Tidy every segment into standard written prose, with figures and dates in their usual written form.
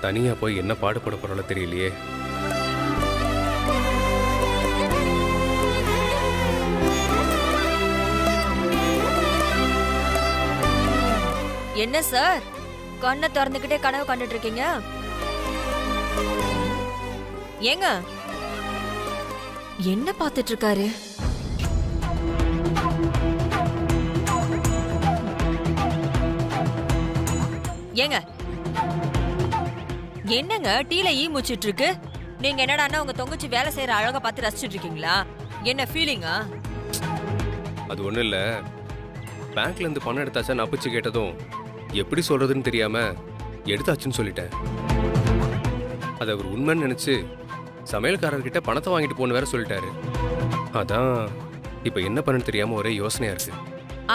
தனியா போய் என்ன பாடுபட போறாளோ தெரியலையே. என்ன சார் கண்ணை திறந்துகிட்டே கனவு கண்டுட்டு இருக்கீங்க? ஏங்க என்ன பார்த்துட்டு இருக்காரு? ஏங்க என்னங்க டீல ஈ முச்சிட்டு இருக்கு? நீங்க என்னடான்னா உங்க தொங்குச்சி வேலை செய்யற அழகா பார்த்து ரசிச்சுட்டு இருக்கீங்களா? என்ன ஃபீலிங்கா? அது ஒண்ணும் இல்ல, பேங்க்ல இருந்து பணம் எடுத்தாச்சா நப்பிச்சு கேட்டதும் எப்படி சொல்றதுன்னு தெரியாம எடுத்தாச்சுன்னு சொல்லிட்டேன். அதை அவர் உண்மைன்னு நினைச்சு சமையல்காரர்கிட்ட பணத்தை வாங்கிட்டு போன்னு வேற சொல்லிட்டாரு. அதான் இப்ப என்ன பண்ணு தெரியாம ஒரே யோசனையா இருக்கு.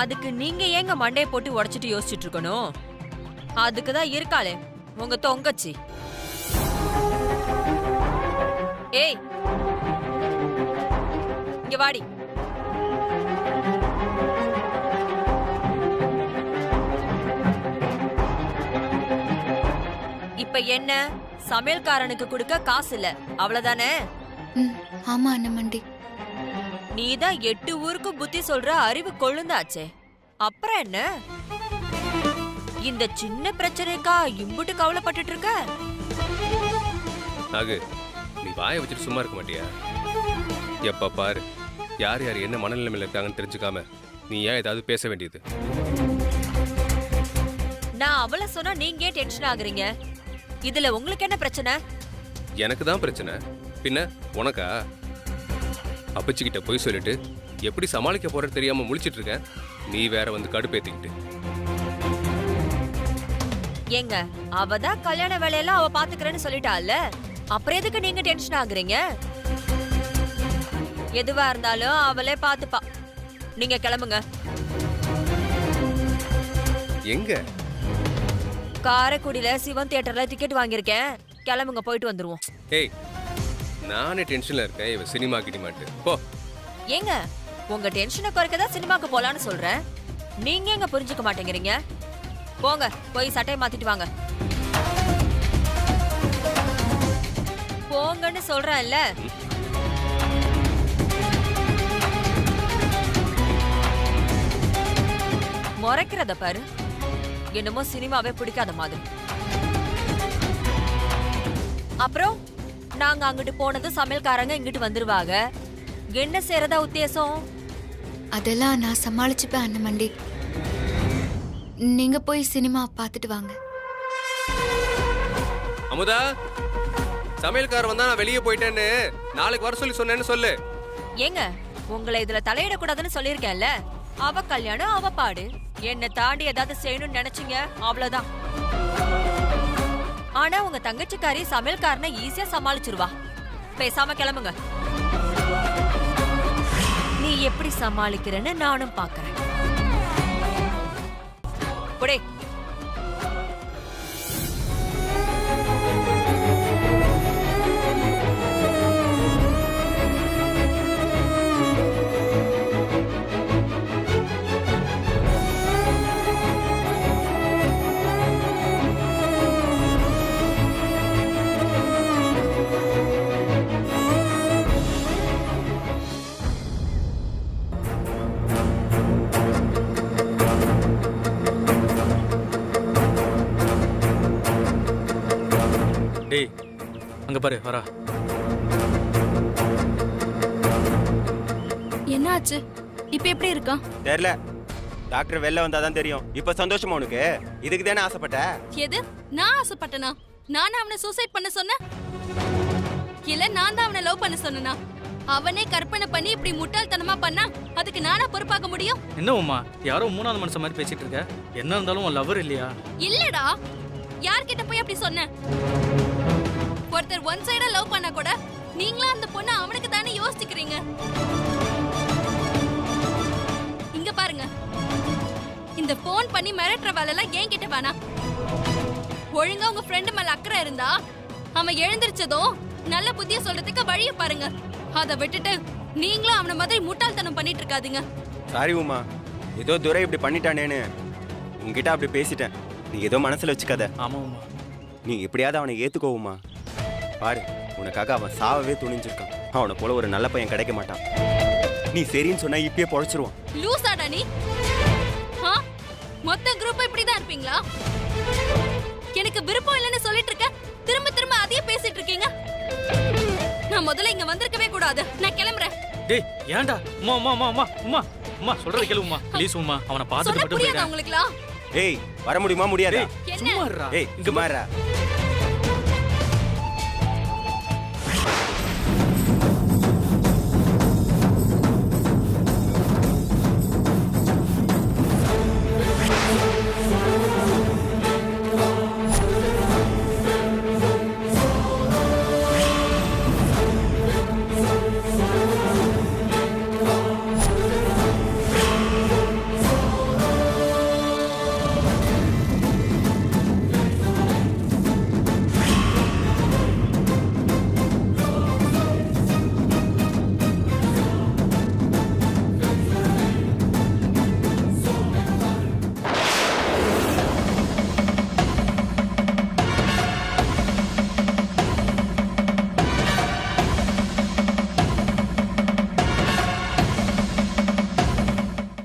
அதுக்கு நீங்க ஏங்க மண்டையை போட்டு உடைச்சிட்டு யோசிச்சுட்டு இருக்கணும்? அதுக்குதான் இருக்காளே உங்க தொங்கச்சி. ஏய் இங்க வாடி. இப்ப என்ன சமையல்காரனுக்கு கொடுக்க காசு இல்ல அவ்வளவுதானே? ஆமா அண்ணமண்டி. நீதான் 8 ஊருக்கு புத்தி சொல்ற அறிவு கொழுந்தாச்சே. அப்புறம் என்ன இந்த சின்ன பிரச்சனைக்கா இம்புட்டு கவலைப்பட்டுட்டு இருக்க? நாகு, நீ வாயை வச்சுட்டு சும்மா இருக்க மாட்டியா? எப்ப பாரு யார் யார் என்ன மனநிலைமையில இருக்காங்கன்னு தெரிஞ்சுக்காம நீ ஏன் ஏதாவது பேச வேண்டியது? நான் அவளை சொன்னா நீங்க ஏன் டென்ஷன் ஆகுறீங்க? இதுல உங்களுக்கு என்ன பிரச்சனை? எனக்கு தான் பிரச்சனை, பின்ன உனக்கா? அப்பச்சிக்கிட்ட போய் சொல்லிட்டு எப்படி சமாளிக்க போறது தெரியாம முழிச்சிட்டு இருக்கேன், நீ வேற வந்து கடுப்பேத்திக்கிட்டு. ஏங்க அவதான் கல்யாண வேலையெல்லாம் அவ பாத்துக்கிறேன்னு சொல்லிட்டால, அப்புறம் எதுக்கு நீங்க டென்ஷன் ஆகுறீங்க? எதுவா இருந்தாலும் அவளே பாத்துப்பா. நீங்க கிளம்புங்க. எங்க? காரைக்குடியில சிவன் தியேட்டர்ல டிக்கெட் வாங்கியிருக்கேன். கிளம்புங்க, போயிட்டு வந்துருவோம். ஏய், நானே டென்ஷன்ல இருக்கேன், இவ சினிமா கிட்டிமாட்டு போ. ஏங்க உங்க டென்ஷனை குறைக்கதான் சினிமாக்கு போலான்னு சொல்றேன், நீங்க எங்க புரிஞ்சுக்க மாட்டேங்கிறீங்க? போங்க, போய் சட்டையை மாத்திட்டு வாங்க. போங்கன்னு சொல்றேன்ல. முறைக்கிறத பாரு, என்னமோ சினிமாவே பிடிக்காத மாதிரி. அப்புறம் நாங்க அங்கிட்டு போனது சமையல்காரங்க இங்கிட்டு வந்துருவாங்க. என்ன செய்யறதா உத்தேசம்? அதெல்லாம் நான் சமாளிச்சுப்பேன் அண்ணமண்டி. நீங்க போய் சினிமா பார்த்துட்டு வாங்க. அமுதா, சமையல்காரர் வந்தா நான் வெளியே போயிட்டேன்னு நாளைக்கு வர சொல்லி சொன்னேன்னு சொல்லு. ஏங்க உங்களை இதுல தலையிடக்கூடாதுன்னு சொல்லியிருக்கேன்ல. அவ கல்யாணம் அவ பாடு, என்ன தாண்டி ஏதாவது செய்யணும்னு நினைச்சீங்க அவ்வளவுதான். ஆனா உங்க தங்கச்சிக்காரி சமையல்காரனை ஈஸியா சமாளிச்சிருவா. பேசாம கிளம்புங்க. நீ எப்படி சமாளிக்கிறேன்னு நானும் பாக்குறேன். புடே. டேய் அங்க பாரு வரா. என்னாச்சு? இப்ப எப்படி இருக்கான்? தெரியல, டாக்டர் வெளில வந்தாதான் தெரியும். இப்ப சந்தோஷமா உனக்கு? இதுக்கு தானே ஆசைப்பட்ட? எது? நான் ஆசைப்பட்டனா? நானே அவனை சூசைட் பண்ண சொன்னேன்? இல்ல நான் தான் அவனை லவ் பண்ண சொன்னா? அவனே கற்பனை பண்ணி இப்படி முட்டாள்தனமா பண்ணா அதுக்கு நானா பொறுப்பாக முடியும்? என்ன உமா, யாரோ மூணாவது மனுஷன் மாதிரி பேசிட்டு இருக்க? என்ன இருந்தாலும் உன் லவர் இல்லையா? இல்லடா, யார்கிட்ட போய் அப்படி சொன்ன? ஒருத்தர் ஒன் சைடா லவ் பண்ணா கூட நீங்களா அந்த பொண்ணு அவனுக்கு தானே யோசிக்கிறீங்க. இங்க பாருங்க, இந்த போன் பண்ணி மிரட்டுற வேலை எல்லாம் ஏன் கிட்ட வேணா. ஒழுங்கா உங்க ஃப்ரெண்டு மேல அக்கறை இருந்தா அவன் எழுந்திருச்சதும் நல்ல புத்திய சொல்றதுக்கு வழிய பாருங்க. அதை விட்டுட்டு நீங்களும் அவன மாதிரி முட்டாள்தனம் பண்ணிட்டு இருக்காதீங்க. சாரி உமா, ஏதோ துரை இப்படி பண்ணிட்டானேன்னு உங்ககிட்ட அப்படி பேசிட்டேன். நீ ஏதோ மனசுல வச்சுக்காத. ஆமா உமா, நீ எப்படியாவது அவனை ஏத்துக்கோவுமா. பாரு, உனக்காக அவன் சாவவே துணிஞ்சிருக்கான். அவனை போல ஒரு நல்ல பையன் கிடைக்க மாட்டான். நீ சரின்னு சொன்னா இப்பயே பொழைச்சிருவான். லூசாடா நீ? மொத்த குரூப் இப்படிதான் இருப்பீங்களா? எனக்கு விருப்பம் இல்லைன்னு சொல்லிட்டு இருக்க, திரும்ப திரும்ப அதையே பேசிட்டு இருக்கீங்க. நான் முதல்ல இங்க வந்திருக்கவே கூடாது. நான் கிளம்புறேன். டேய் ஏன்டா? உமா உமா உமா உமா உமா உமா சொல்றத கேளு உமா. ப்ளீஸ் உமா, அவனை பார்த்துட்டு சொல்ல மட்டும் புரியாதா போயிடு. உங்களுக்குலாம்? ஏய், வர முடியுமா முடியாதா? என்ன? சும்மா இருடா. ஏய், இங்க மாறா.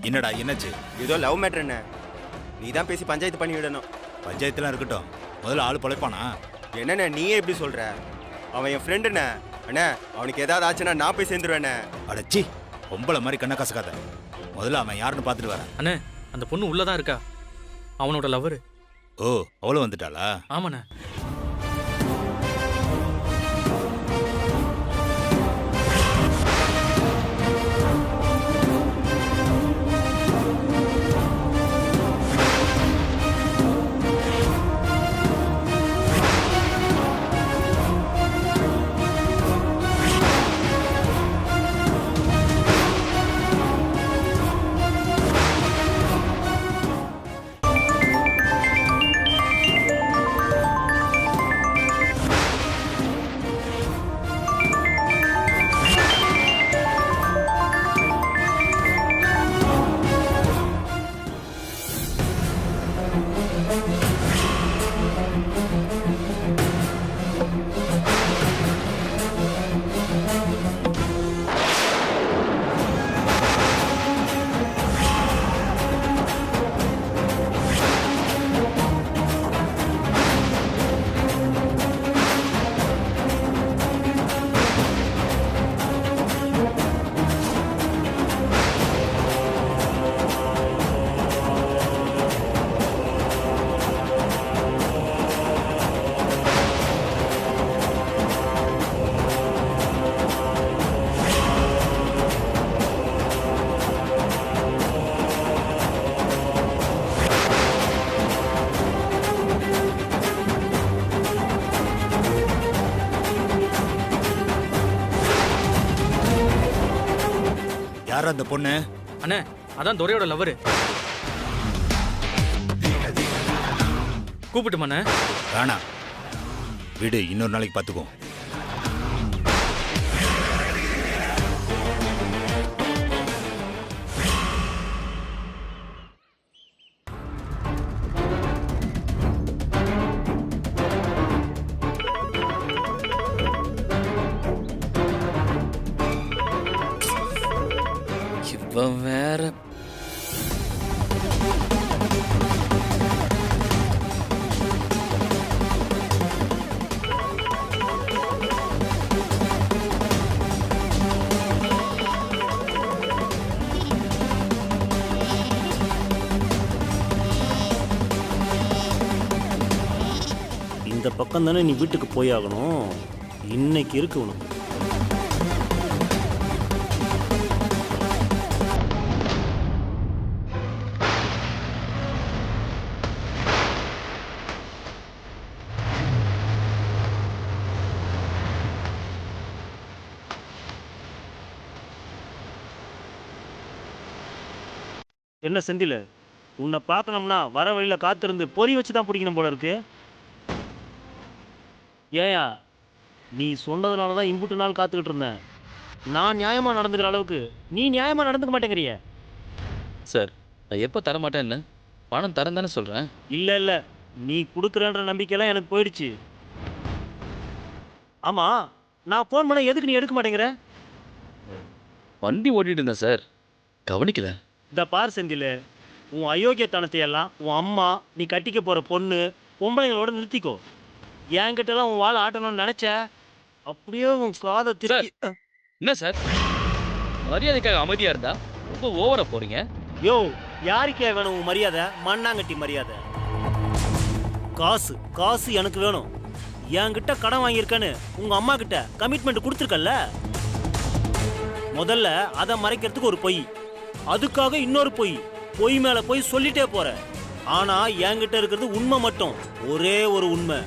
என்னடா என்னாச்சு? ஏதோ லவ் மேட்டர் என்ன, நீ தான் பேசி பஞ்சாயத்து பண்ணி விடணும். பஞ்சாயத்துலாம் இருக்கட்டும், முதல்ல ஆள் பழைப்பானா? என்னண்ணே நீயே எப்படி சொல்ற? அவன் என் ஃப்ரெண்டுண்ணே. அண்ணே, அவனுக்கு ஏதாவது ஆச்சுன்னா நான் போய் சேர்ந்துருவேண்ணே. அடச்சி, பொம்பளை மாதிரி கண்ணை கசக்காத. முதல்ல அவன் யாருன்னு பார்த்துட்டு வரேன். அண்ணே, அந்த பொண்ணு உள்ளதான் இருக்கா. அவனோட லவ்வர். ஓ, அவளும் வந்துட்டாளா? ஆமாண்ணே. யாரா அந்த பொண்ணு? அண்ணே, அதான் துரையோட லவ்வர். கூப்பிட்டுமாண்ணே? வேணா, வீடு இன்னொரு நாளைக்கு பார்த்துக்கோ. இவன் வேற. இந்த பக்கம் தானே நீ வீட்டுக்கு போய் ஆகணும். இன்னைக்கு இருக்கு உனக்கு. என்ன செந்தில், உன்னை பார்க்கணும்னா வர வழியில் காத்திருந்து பொறி வச்சு தான் பிடிக்கணும் போல இருக்கு. ஏயா, நீ சொன்னதுனால தான் இம்புட்டு நாள் காத்துக்கிட்டு இருந்தேன். நான் நியாயமாக நடந்துக்கிற அளவுக்கு நீ நியாயமாக நடந்துக்க மாட்டேங்கிறிய. சார், நான் எப்போ தரமாட்டேன்னு பணம் தரேன் தானே சொல்கிறேன். இல்லை இல்லை, நீ கொடுக்குறன்ற நம்பிக்கைலாம் எனக்கு போயிடுச்சு. ஆமா, நான் ஃபோன் பண்ண எதுக்கு நீ எடுக்க மாட்டேங்கிற? வண்டி ஓட்டிட்டு இருந்தேன் சார், கவனிக்கல. இந்த பார் செந்தில், உன் அயோக்கியத்தனத்தை எல்லாம் உன் அம்மா, நீ கட்டிக்க போகிற பொண்ணு, பொம்பளைங்களோட நிறுத்திக்கோ. என்கிட்டலாம் உன் வாழை ஆட்டணும்னு நினச்ச, அப்படியே உன் காதை திருப்பி. என்ன சார், மரியாதைக்காக அமைதியா இருந்தா ரொம்ப ஓவரா போறீங்க. யோ, யாருக்கே வேணும் உன் மரியாதை? மண்ணாங்கட்டி மரியாதை. காசு காசு எனக்கு வேணும். என்கிட்ட கடன் வாங்கியிருக்கேன்னு உங்க அம்மா கிட்ட கமிட்மெண்ட் கொடுத்துருக்கல்ல, முதல்ல அதை மறைக்கிறதுக்கு ஒரு பொய், அதுக்காக இன்னொரு பொய், பொய் மேல போய் சொல்லிட்டே போற. ஆனா என்கிட்ட இருக்கிறது உண்மை மட்டும், ஒரே ஒரு உண்மை.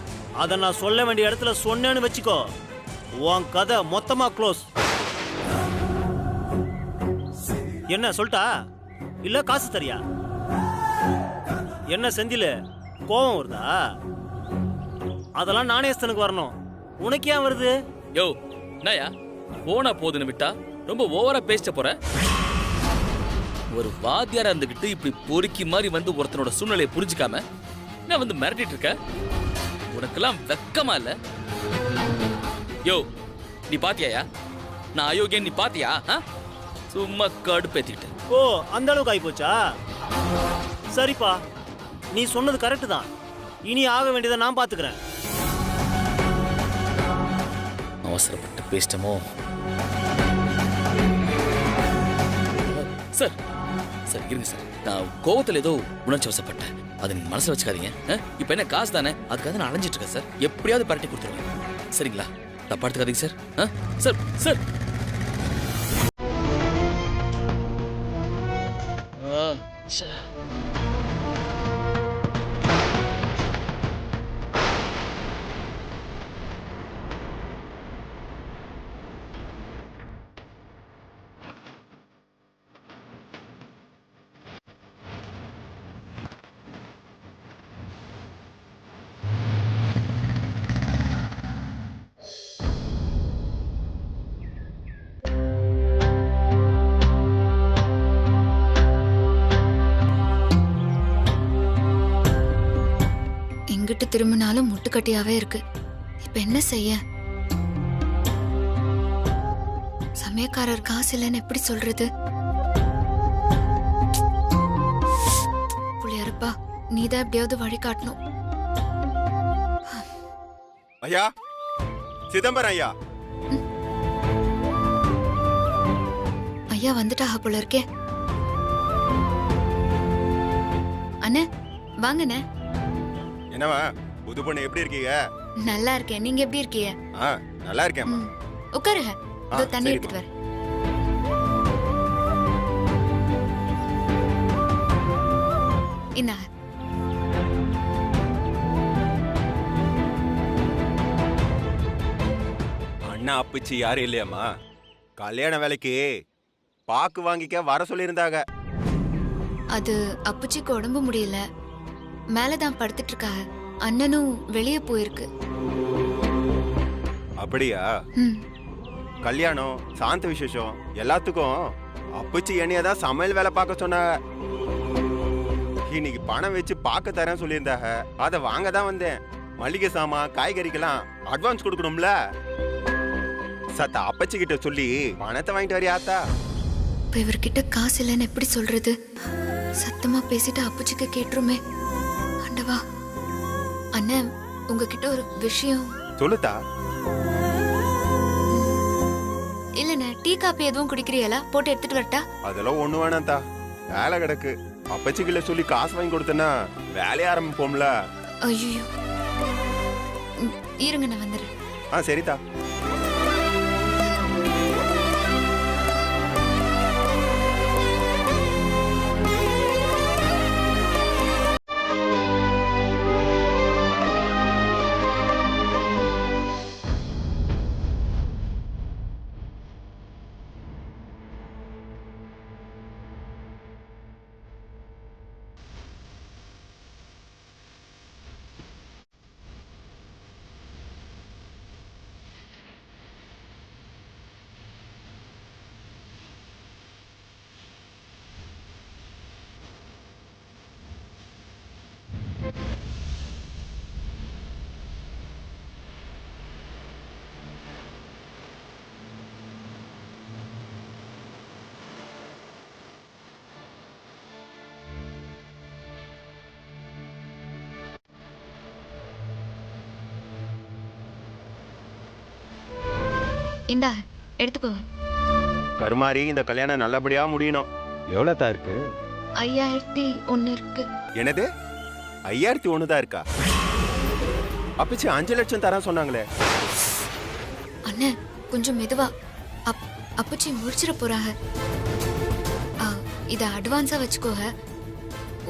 அதை நான் சொல்ல வேண்டிய இடத்துல சொன்னேன்னு வச்சுக்கோ, உன் கதை மொத்தமா க்ளோஸ். என்ன சொல்லிட்டா இல்ல காசு தரியா? என்ன செந்தில, கோபம் வருதா? அதெல்லாம் நாணயஸ்தனுக்கு வரணும், உனக்கு ஏன் வருது? யோ, என்னயா போனா போதுன்னு விட்டா ரொம்ப ஓவரா பேசிட்ட போற. ஒரு வாத்தியாரா இருந்துகிட்டு இப்படி பொறுக்கி மாதிரி வந்து ஒருத்தனோட சூழ்நிலையை புரிஞ்சுக்காம நான் வந்து மிரட்டிட்டு இருக்க. உனக்கெல்லாம் வெக்கமா இல்ல? யோ, நீ பாத்தியாயா நான் அயோக்கியன்? நீ பாத்தியா? சும்மா கடுப்பேத்திக்கிட்டு. ஓ, அந்த அளவுக்கு ஆயிப்போச்சா? சரிப்பா, நீ சொன்னது கரெக்டு தான். இனி ஆக வேண்டியதை நான் பாத்துக்கிறேன். அவசரப்பட்டு பேசிட்டமோ? சார் சார் இருங்க சார், நான் கோவத்தில் ஏதோ உணர்ச்சி வசப்பட்டேன், அதை நீங்க மனசுல வச்சுக்காதீங்க. இப்போ என்ன காசு தானே, அதுக்காக நான் அலைஞ்சிட்டு இருக்கேன் சார். எப்படியாவது பரட்டி கொடுத்துருவேன், சரிங்களா? தப்பா எடுத்துக்காதீங்க சார். சார் சார் எங்கிட்டு திரும்பினாலும் முட்டுக்கட்டியாவே இருக்கு. இப்ப என்ன செய்ய? சமயக்காரர் காசு இல்லைன்னு எப்படி சொல்றது? புள்ளியாரப்பா, நீதான் எப்படியாவது வழி காட்டணும். ஐயா, சிதம்பரம் ஐயா. ஐயா வந்துட்டாக போல இருக்கே. அண்ணே வாங்கண்ணே. என்னவா புது பொண்ணு, எப்படி இருக்கீங்க? நல்லா இருக்கேன், நீங்க எப்படி இருக்கீங்க? நல்லா இருக்கேன். உட்காருங்க, இதோ தண்ணி எடுத்துட்டு வரேன். இந்தாங்க. அண்ணா அப்பிச்சு யாரும் இல்லையாம்மா? கல்யாண வேலைக்கு பாக்கு வாங்கிக்க வர சொல்லியிருந்தாங்க. அது அப்புச்சிக்கு உடம்பு முடியல, மேலதான் படுத்துட்டு இருக்காங்க. அண்ணனும் வெளியே போயிருக்கு. அப்படியா? கல்யாணம், சாந்த விசேஷம் எல்லாத்துக்கும் அப்பிச்சு என்னையதான் சமையல் வேலை பார்க்க சொன்னாங்க. இன்னைக்கு பணம் வச்சு பார்க்க தரேன் சொல்லியிருந்தாங்க. அதை வாங்க தான் வந்தேன். மளிகை சாமான், காய்கறிக்கெல்லாம் அட்வான்ஸ் கொடுக்கணும்ல. சத்த அப்பச்சி கிட்ட சொல்லி பணத்தை வாங்கிட்டு வரியாத்தா? இப்ப இவர்கிட்ட காசு இல்லைன்னு எப்படி சொல்றது? சத்தமா பேசிட்டு அப்புச்சிக்கு கேட்டுருமே. ஆண்டவா. அண்ணன், உங்ககிட்ட ஒரு விஷயம். சொல்லுதா? இல்லண்ணே, டீ காப்பி எதுவும் குடிக்கிறீங்களா? போட்டு எடுத்துட்டு வரட்டா? அதெல்லாம் ஒண்ணு வேணாம்தா, வேலை கிடக்கு. அப்பச்சிக்கிட்ட சொல்லி காசு வாங்கி கொடுத்தேன்னா வேலைய ஆரம்பிப்போம்ல. ஐயோ, இருங்க நான் வந்துடுறேன். சரிதா. இந்தா எடுத்துக்கோங்க. கருமாரி இந்த கல்யாணம் நல்லபடியா முடியணும். எவ்வளோதா இருக்கு? 5001 இருக்கு. என்னது 5001 தான் இருக்கா? அப்பச்சி 5 லட்சம் தரேன் சொன்னாங்களே. அண்ணே கொஞ்சம் மெதுவா. அப்பச்சி முடிச்சிட போறாங்க. இத அட்வான்ஸா வச்சுக்கோங்க.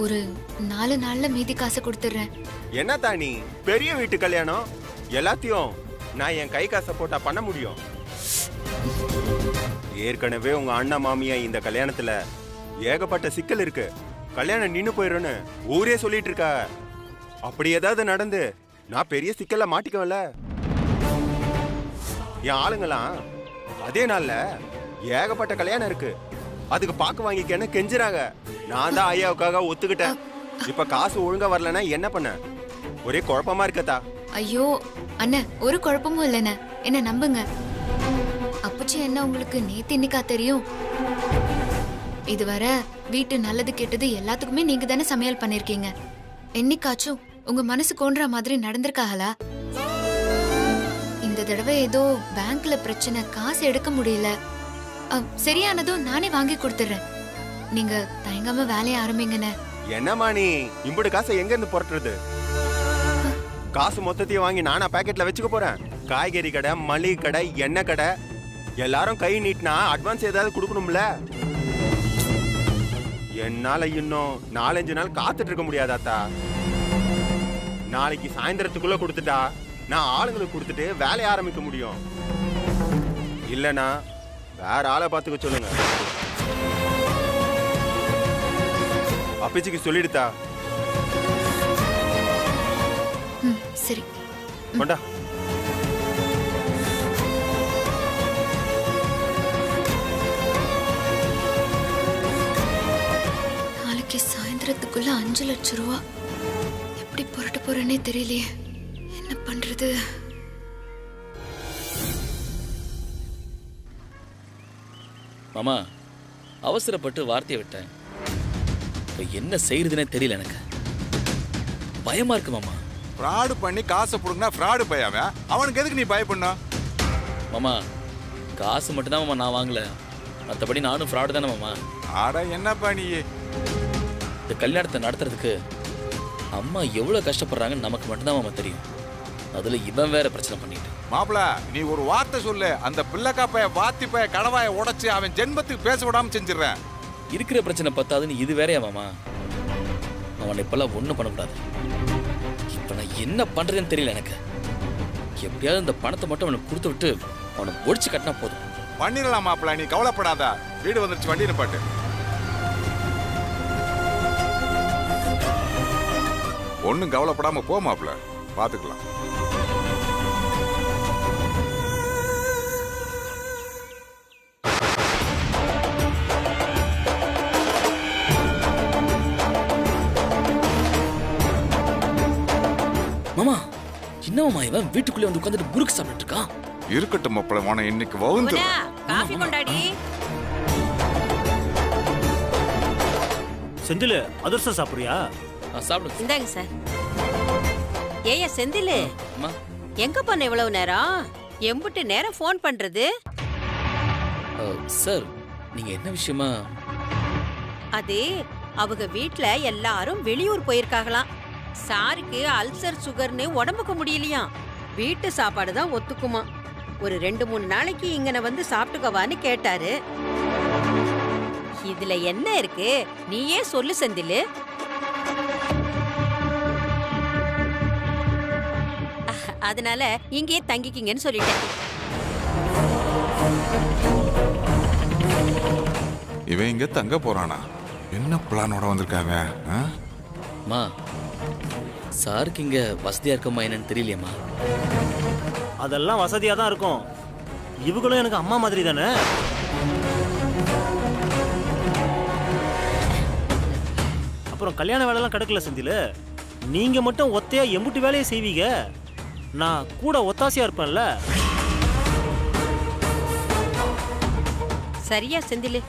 ஒரு 4 நாள்ல மீதி காசை கொடுத்துறேன். என்ன தானி பெரிய வீட்டு கல்யாணம், எல்லாத்தையும் நான் என் கை காசை போட்டா பண்ண முடியும்? ஏற்கனவே உங்க அண்ணா மாமியா இந்த கல்யாணத்துல ஏகப்பட்ட சிக்கல் இருக்கு, கல்யாணம் நின்னு போயிடும்னு ஊரே சொல்லிட்டு இருக்கா. அப்படி ஏதாவது நடந்து நான் பெரிய சிக்கல்ல மாட்டிக்கவல. என் ஆளுங்களாம் அதே நாள்ல ஏகப்பட்ட கல்யாணம் இருக்கு, அதுக்கு பாக்கு வாங்கிக்கன்னு கெஞ்சுறாங்க. நான் தான் ஐயாவுக்காக ஒத்துக்கிட்டேன். இப்ப காசு ஒழுங்கா வரலன்னா என்ன பண்ண? ஒரே குழப்பமா இருக்கதா. ஐயோ அண்ணே, ஒரு குழப்பமும் இல்லைண்ணே, என்ன நம்புங்க. அப்பச்சி என்ன உங்களுக்கு நேத்து இன்னைக்கா தெரியும்? இதுவரை வீட்டு நல்லது கெட்டது எல்லாத்துக்குமே நீங்க தானே சமையல் பண்ணிருக்கீங்க. என்னைக்காச்சும் உங்க மனசு கோன்ற மாதிரி நடந்திருக்காங்களா? இந்த தடவை ஏதோ பேங்க்ல பிரச்சனை, காசு எடுக்க முடியல. சரியானதும் நானே வாங்கி கொடுத்துறேன். நீங்க தயங்காம வேலையை ஆரம்பிங்கண்ணே. என்னமா நீ இம்புடு காசை எங்க இருந்து புரட்டுறது? காசு மொத்தத்தையும் வாங்கி நானா பாக்கெட்ல வச்சுக்க போறேன்? காய்கறி கடை, மளிகை கடை, எண்ணெய் கடை எல்லாரும் கை நீட்டினா அட்வான்ஸ் ஏதாவது கொடுக்கணும்ல. என்னால இன்னும் 4-5 நாள் காத்துட்டு இருக்க முடியாதாத்தா. நாளைக்கு சாயந்தரத்துக்குள்ள கொடுத்துட்டா நான் ஆளுங்களுக்கு கொடுத்துட்டு வேலையை ஆரம்பிக்க முடியும். இல்லனா வேற ஆளை பார்த்துக்க சொல்லுங்க. அப்பச்சிக்கு சொல்லிடுதா? சரி கொண்டா. நாளைக்கு சாயந்தரத்துக்குள்ள 5 லட்சம் ரூபா எப்படி புரட்ட போறேன்னே தெரியலையே. என்ன பண்றது? மாமா, அவசரப்பட்டு வார்த்தையை விட்டேன். இப்போ என்ன செய்யறதுனே தெரியல எனக்கு. பயமா இருக்கு மாமா. ஃப்ராடு பண்ணி காசை புடுங்கினா ஃப்ராடு பையாவே, அவனுக்கு எதுக்கு நீ பயப்படணும்? மாமா, காசு மட்டும்தான் மாமா நான் வாங்கல, மற்றபடி நானும் ஃப்ராடு தானே மாமா. ஆடா என்னப்பா நீ? இந்த கல்யாணத்தை நடத்துறதுக்கு அம்மா எவ்வளோ கஷ்டப்படுறாங்கன்னு நமக்கு மட்டும்தான் மாமா தெரியும். அதில் இவன் வேற பிரச்சனை பண்ணிட்டு. மாப்பிள, நீ ஒரு வார்த்தை சொல்லு, அந்த பிள்ளைக்கா பைய வாத்தி பைய கடவாயை உடைச்சு அவன் ஜென்மத்துக்கு பேச விடாம செஞ்சிடறேன். இருக்கிற பிரச்சனை பத்தாதுன்னு இது வேறையா மாமா? அவனை இப்பெல்லாம் ஒன்றும் பண்ணக்கூடாது. இப்போ நான் என்ன பண்ணுறதுன்னு தெரியல எனக்கு. எப்படியாவது இந்த பணத்தை மட்டும் அவனுக்கு கொடுத்து விட்டு அவனை ஒடிச்சு கட்டினா போதும். பண்ணிடலாம் மாப்பிள, நீ கவலைப்படாத. வீடு வந்துருச்சு, வண்டி நிப்பாட்டு. ஒன்னும் கவலைப்படாம போ மாப்பிள, பாத்துக்கலாம். மாமா, என்ன மாமா இவன் வீட்டுக்குள்ளே வந்து உட்காந்துட்டு முறுக்கு சாப்பிட்டு இருக்கான்? இருக்கட்டும் மாப்பிள, உன இன்னைக்கு வவுந்து காஃபி கொண்டாடி. செந்தில், அதிர்ஷ்டம் சாப்பிடுறியா? சாப்பிடு. இந்தாங்க சார். ஏயா செந்திலு, அம்மா எங்க பண்ண இவ்வளவு நேரம்? எம்புட்டு நேரம் ஃபோன் பண்றது? சார், நீங்க என்ன விஷயமா? அது அவங்க வீட்ல எல்லாரும் வெளியூர் போயிருக்காங்களாம். சாருக்கு அல்சர் சுகர்னு உடம்புக்கு முடியலையாம். வீட்டு சாப்பாடு தான் ஒத்துக்குமா. ஒரு 2-3 நாளைக்கு இங்கன வந்து சாப்பிட்டுக்கவான்னு கேட்டாரு. இதுல என்ன இருக்கு, நீயே சொல்லு செந்திலு. அதனால இங்கேயே தங்கிக்கிங்கன்னு சொல்லிட்டேன். இவன் இங்க தங்க போறானா? என்ன பிளானோட வந்திருக்காங்க? மா, சாருக்கு இங்க வசதியா இருக்குமா என்னன்னு தெரியலையம்மா. அதெல்லாம் வசதியா தான் இருக்கும். இவங்களும் எனக்கு அம்மா மாதிரி தானே. அப்புறம் கல்யாண வேலைலாம் கிடக்கல செந்தில். நீங்க மட்டும் ஒத்தையா எம்புட்டு வேலையை செய்வீங்க, நான் கூட ஒத்தாசையா இருப்பேன்ல. சரியா செந்திலு,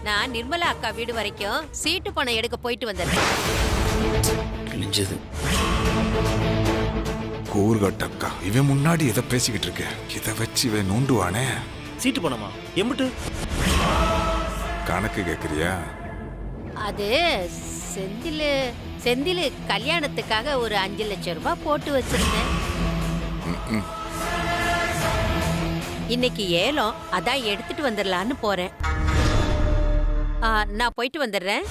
நான் நிர்மலா அக்கா வீடு வரைக்கும் சீட்டு பணம் எடுக்க போயிட்டு வந்துடுறேன். கிழிஞ்சது. கூறுகட்டக்கா, இவன் முன்னாடி எதை பேசிக்கிட்டு இருக்க? இதை வச்சு இவன் நோண்டுவானே. சீட்டு பணமா எம்பிட்டு? கணக்கு கேக்குறியா? அது செந்தில் கல்யாணத்துக்காக ஒரு 5 லட்சம் ரூபாய் போட்டு வச்சிருந்தேன். இன்னைக்கு ஏலம், அதான் எடுத்துட்டு வந்துடலான்னு போறேன். நான் போயிட்டு வந்துடுறேன்.